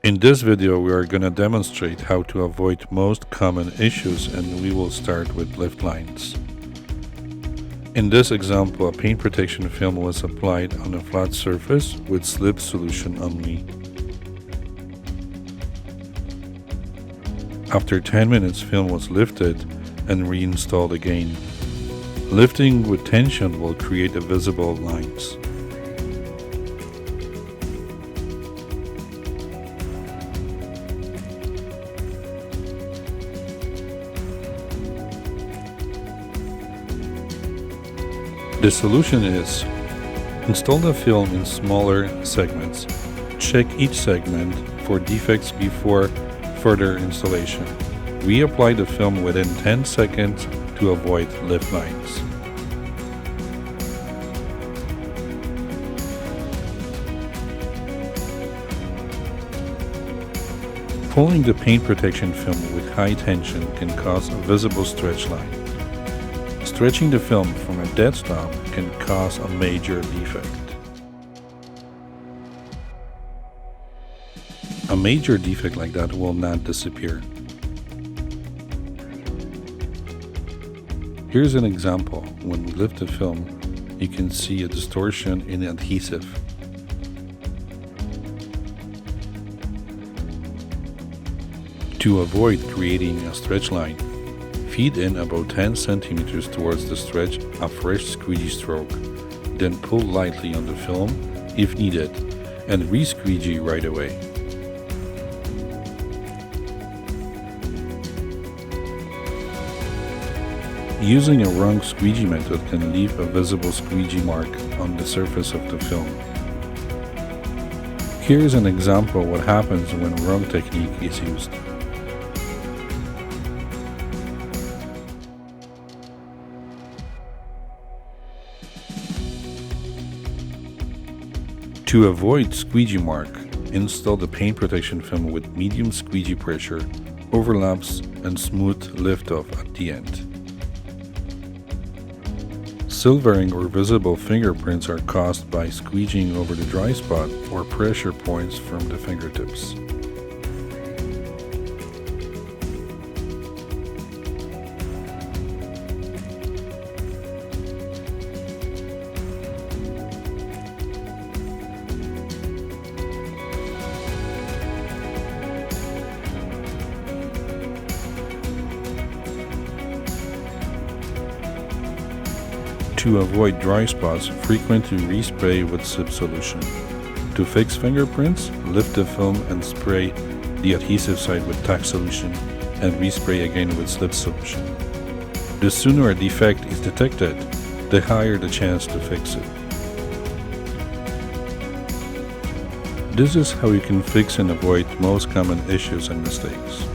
In this video, we are going to demonstrate how to avoid most common issues, and we will start with lift lines. In this example, a paint protection film was applied on a flat surface with slip solution only. After 10 minutes, film was lifted and reinstalled again. Lifting with tension will create visible lines. The solution is: install the film in smaller segments. Check each segment for defects before further installation. Reapply the film within 10 seconds to avoid lift lines. Pulling the paint protection film with high tension can cause a visible stretch line. Stretching the film from a dead stop can cause a major defect. A major defect like that will not disappear. Here's an example. When we lift the film, you can see a distortion in the adhesive. To avoid creating a stretch line, feed in about 10 centimeters towards the stretch a fresh squeegee stroke, then pull lightly on the film if needed and re-squeegee right away. Using a wrong squeegee method can leave a visible squeegee mark on the surface of the film. Here is an example of what happens when wrong technique is used. To avoid squeegee mark, install the paint protection film with medium squeegee pressure, overlaps, and smooth lift-off at the end. Silvering or visible fingerprints are caused by squeegeeing over the dry spot or pressure points from the fingertips. To avoid dry spots, frequently respray with slip solution. To fix fingerprints, lift the film and spray the adhesive side with tack solution and respray again with slip solution. The sooner a defect is detected, the higher the chance to fix it. This is how you can fix and avoid most common issues and mistakes.